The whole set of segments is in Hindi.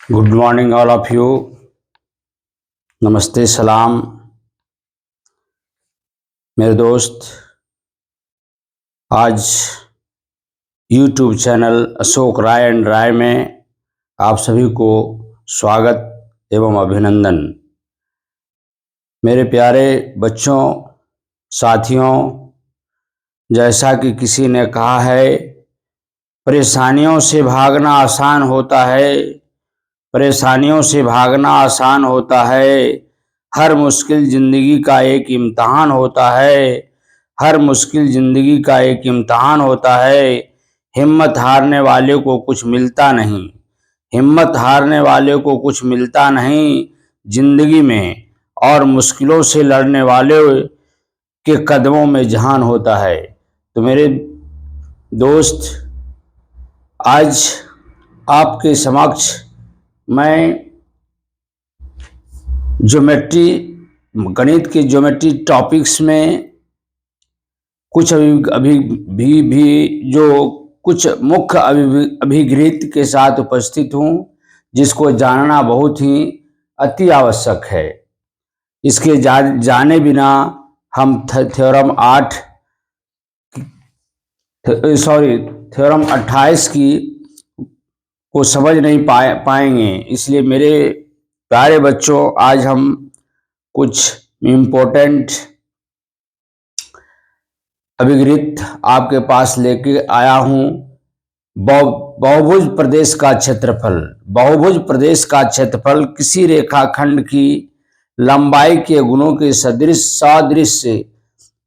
Good morning all of you. नमस्ते, सलाम मेरे दोस्त। आज YouTube channel Ashok Rai and Rai में आप सभी को स्वागत एवं अभिनंदन। मेरे प्यारे बच्चों, साथियों, जैसा कि किसी ने कहा है, परेशानियों से भागना आसान होता है, परेशानियों से भागना आसान होता है। हर मुश्किल जिंदगी का एक इम्तहान होता है, हर मुश्किल जिंदगी का एक इम्तहान होता है। हिम्मत हारने वाले को कुछ मिलता नहीं, हिम्मत हारने वाले को कुछ मिलता नहीं जिंदगी में, और मुश्किलों से लड़ने वाले के कदमों में जहान होता है। तो मेरे दोस्त, आज आपके समक्ष मैं ज्योमेट्री, गणित के ज्योमेट्री टॉपिक्स में कुछ अभी भी जो कुछ मुख्य अभिगृहित के साथ उपस्थित हूँ, जिसको जानना बहुत ही अति आवश्यक है। इसके जाने बिना हम थ्योरम 28 की को समझ नहीं पाएंगे। इसलिए मेरे प्यारे बच्चों, आज हम कुछ इम्पोर्टेंट अभिगृहित आपके पास लेके आया हूँ। बहुभुज प्रदेश का क्षेत्रफल, बहुभुज प्रदेश का क्षेत्रफल किसी रेखाखंड की लंबाई के गुणों के सादृश्य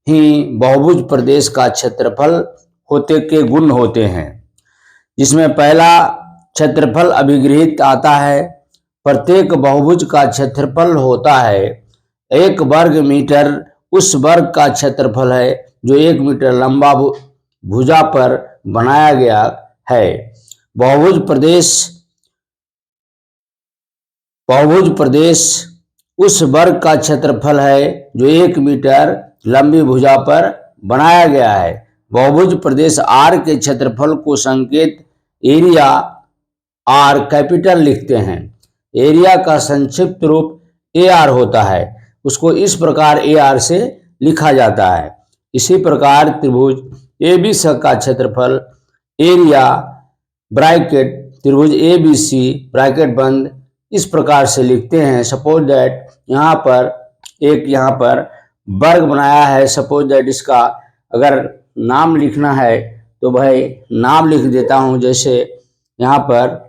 ही बहुभुज प्रदेश का क्षेत्रफल के गुण होते हैं। जिसमें पहला क्षेत्रफल अभिगृहित आता है। प्रत्येक बहुभुज का क्षेत्रफल होता है 1 वर्ग मीटर। उस वर्ग का क्षेत्रफल है जो 1 मीटर लंबा भुजा पर बनाया गया है। बहुभुज प्रदेश उस वर्ग का क्षेत्रफल है जो 1 मीटर लंबी भुजा पर बनाया गया है। बहुभुज प्रदेश आर के क्षेत्रफल को संकेत एरिया आर कैपिटल लिखते हैं। एरिया का संक्षिप्त रूप ए आर होता है। उसको इस प्रकार ए आर से लिखा जाता है। इसी प्रकार त्रिभुज ए बी सी का क्षेत्रफल एरिया ब्रैकेट त्रिभुज ए बी सी ब्रैकेट बंद इस प्रकार से लिखते हैं। सपोज दैट यहाँ पर वर्ग बनाया है। सपोज दैट इसका अगर नाम लिखना है तो भाई नाम लिख देता हूँ। जैसे यहाँ पर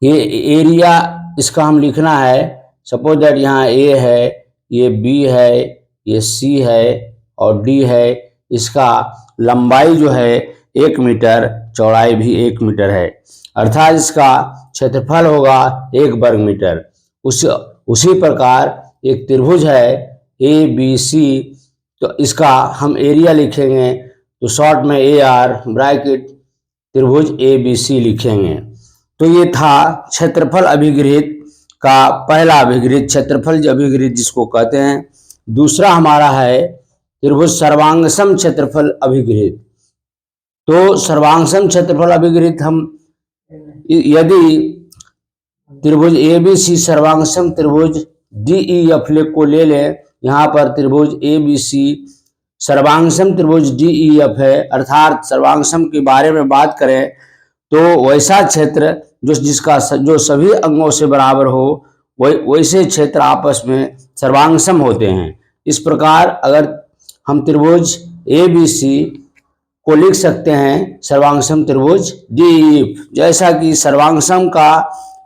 ये एरिया इसका हम लिखना है। सपोज दैट यहाँ ए है, ये बी है, ये सी है और डी है। इसका लंबाई जो है 1 मीटर, चौड़ाई भी 1 मीटर है, अर्थात इसका क्षेत्रफल होगा 1 वर्ग मीटर। उसी प्रकार एक त्रिभुज है ए बी सी, तो इसका हम एरिया लिखेंगे तो शॉर्ट में ए आर ब्रैकेट त्रिभुज ए बी सी लिखेंगे। तो ये था क्षेत्रफल अभिगृहित का पहला अभिगृहित, क्षेत्रफल अभिगृहित जिसको कहते हैं। दूसरा हमारा है त्रिभुज सर्वांगसम क्षेत्रफल अभिगृहित। तो सर्वांगसम क्षेत्रफल अभिगृहित हम यदि त्रिभुज ए बी सी सर्वांगसम त्रिभुज डी ई एफ को ले लें, यहाँ पर त्रिभुज ए बी सी सर्वांगसम त्रिभुज डी ई एफ है, अर्थात सर्वांगसम के बारे में बात करें तो वैसा क्षेत्र जो सभी अंगों से बराबर हो, वैसे क्षेत्र आपस में सर्वांगसम होते हैं। इस प्रकार अगर हम त्रिभुज ए बी सी को लिख सकते हैं सर्वांगसम त्रिभुज डी ई एफ। जैसा कि सर्वांगसम का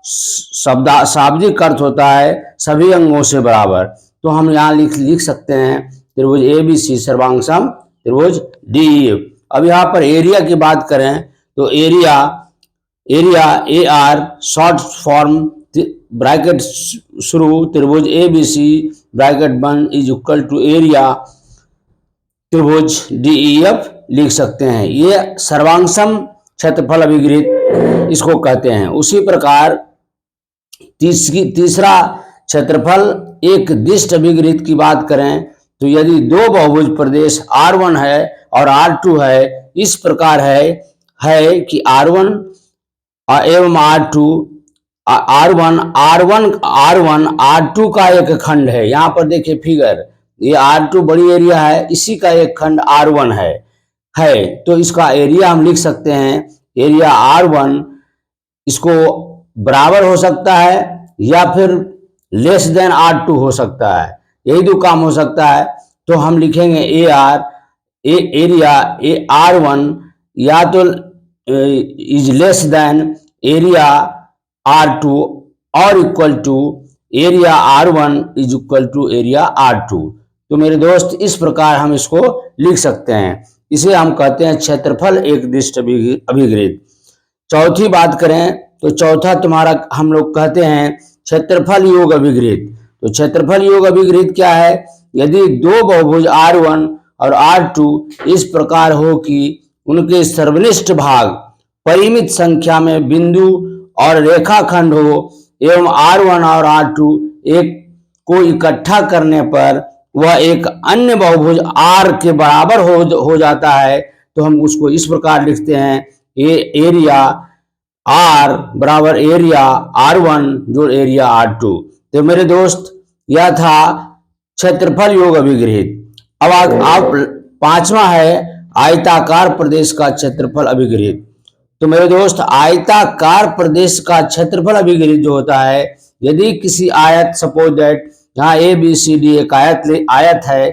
शाब्दिक अर्थ होता है सभी अंगों से बराबर, तो हम यहाँ लिख सकते हैं त्रिभुज ए बी सी सर्वांगसम त्रिभुज डी ई एफ। अब यहाँ पर एरिया की बात करें तो area A R short form bracket शुरू त्रिभुज ए बी सी ब्रैकेट बंद इज इक्वल टू एरिया त्रिभुज डी ई एफ लिख सकते हैं। ये सर्वांगसम क्षेत्रफल अभिगृहित इसको कहते हैं। उसी प्रकार तीसरा क्षेत्रफल एक दिष्ट अभिगृहित की बात करें तो यदि दो बहुभुज प्रदेश R1 है और R2 है, इस प्रकार है कि R1 एवं R2 R2 का एक खंड है। यहाँ पर देखिए फिगर, ये R2 बड़ी एरिया है, इसी का एक खंड R1 है। तो इसका एरिया हम लिख सकते हैं, एरिया R1 इसको बराबर हो सकता है या फिर लेस देन R2 हो सकता है, यही दो काम हो सकता है। तो हम लिखेंगे एरिया R1 या तो is less than area R2 और equal to area R1 is equal to area R2। तो मेरे दोस्त इस प्रकार हम इसको लिख सकते हैं। इसे हम कहते हैं क्षेत्रफल एकदिष्ट अभिगृहित। चौथी बात करें तो चौथा तुम्हारा हम लोग कहते हैं क्षेत्रफल योग अभिगृहित। तो क्षेत्रफल योग अभिगृहित क्या है? यदि दो बहुभुज R1 और R2 इस प्रकार हो कि उनके सर्वनिष्ठ भाग परिमित संख्या में बिंदु और रेखाखंड हो एवं R1 और R2 एक को इकट्ठा करने पर वह एक अन्य बहुभुज R के बराबर हो जाता है, तो हम उसको इस प्रकार लिखते हैं, एरिया R बराबर एरिया R1 जोड़ एरिया R2। तो मेरे दोस्त यह था क्षेत्रफल योग अभिगृहित। अब आप पांचवा है आयताकार प्रदेश का क्षेत्रफल अभिगृहित। तो मेरे दोस्त आयताकार प्रदेश का क्षेत्रफल अभिगृहित जो होता है, यदि किसी आयत, सपोज दैट यहाँ ABCD एक आयत है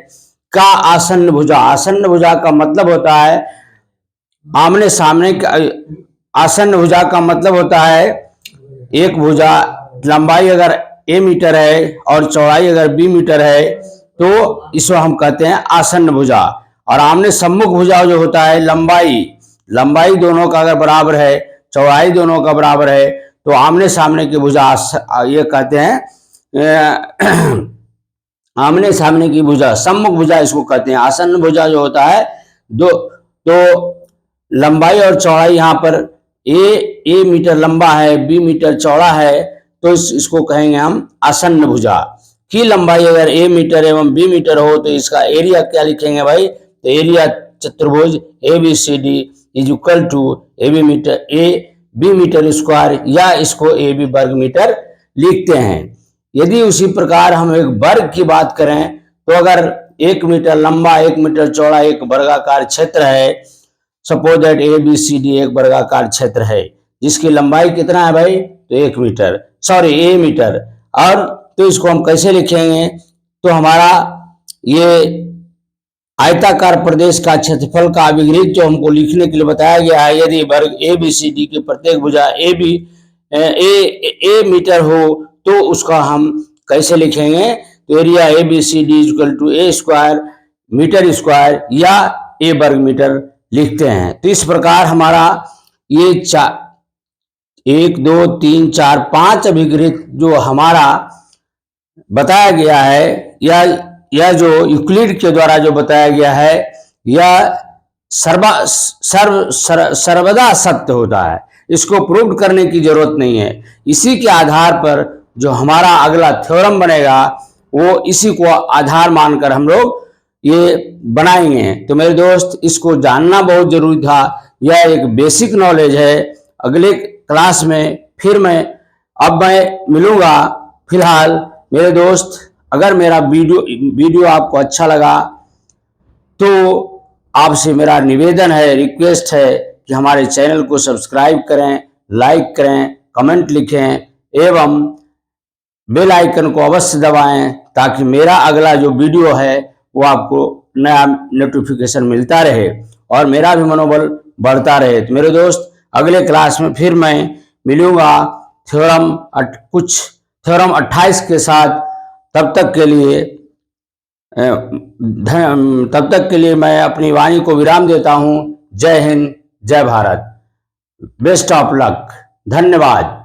का आसन्न भुजा, आसन्न भुजा का मतलब होता है आमने सामने, आसन्न भुजा का मतलब होता है एक भुजा लंबाई अगर A मीटर है और चौड़ाई अगर B मीटर है तो इसको हम कहते हैं आसन्न भुजा। और आमने सम्मुख भुजा जो होता है लंबाई दोनों का अगर बराबर है, चौड़ाई दोनों का बराबर है, तो आमने सामने की भुजा ये कहते हैं आमने सामने की भुजा, सम्मुख भुजा इसको कहते हैं। आसन्न भुजा जो होता है तो लंबाई और चौड़ाई यहाँ पर A मीटर लंबा है, B मीटर चौड़ा है, तो इसको कहेंगे हम आसन्न भुजा। की लंबाई अगर A मीटर एवं B मीटर हो तो इसका एरिया क्या लिखेंगे भाई? तो एरिया चतुर्भुज ABCD is equal to AB metre square, या इसको AB वर्ग मीटर लिखते हैं। यदि उसी प्रकार हम एक वर्ग की बात करें तो अगर 1 मीटर लंबा, 1 मीटर चौड़ा एक वर्गाकार क्षेत्र है, सपोज दैट ABCD एक वर्गाकार क्षेत्र है जिसकी लंबाई कितना है भाई? तो 1 मीटर, सॉरी A मीटर। और तो इसको हम कैसे लिखेंगे? तो हमारा ये आयताकार प्रदेश का क्षेत्रफल का अभिगृहित जो हमको लिखने के लिए बताया गया है, यदि वर्ग ABCD की प्रत्येक भुजा A मीटर हो तो उसका हम कैसे लिखेंगे? तो area ABCD equal to A square metre square या A वर्ग मीटर लिखते हैं। तो इस प्रकार हमारा ये 1 2 3 4 5 अभिगृहित जो हमारा बताया गया है, यह जो यूक्लिड के द्वारा जो बताया गया है, यह सर्वदा सत्य होता है। इसको प्रूव करने की जरूरत नहीं है। इसी के आधार पर जो हमारा अगला थ्योरम बनेगा वो इसी को आधार मानकर हम लोग ये बनाएंगे। तो मेरे दोस्त इसको जानना बहुत जरूरी था, यह एक बेसिक नॉलेज है। अगले क्लास में फिर मैं मिलूंगा। फिलहाल मेरे दोस्त अगर मेरा वीडियो आपको अच्छा लगा तो आपसे मेरा निवेदन है, रिक्वेस्ट है कि हमारे चैनल को सब्सक्राइब करें, लाइक करें, कमेंट लिखें एवं बेल आइकन को अवश्य दबाएं ताकि मेरा अगला जो वीडियो है वो आपको नया नोटिफिकेशन मिलता रहे और मेरा भी मनोबल बढ़ता रहे। तो मेरे दोस्त अगले क्लास में फिर मैं मिलूंगा थ्योरम 28 के साथ। तब तक के लिए मैं अपनी वाणी को विराम देता हूं। जय हिंद, जय भारत, बेस्ट ऑफ लक, धन्यवाद।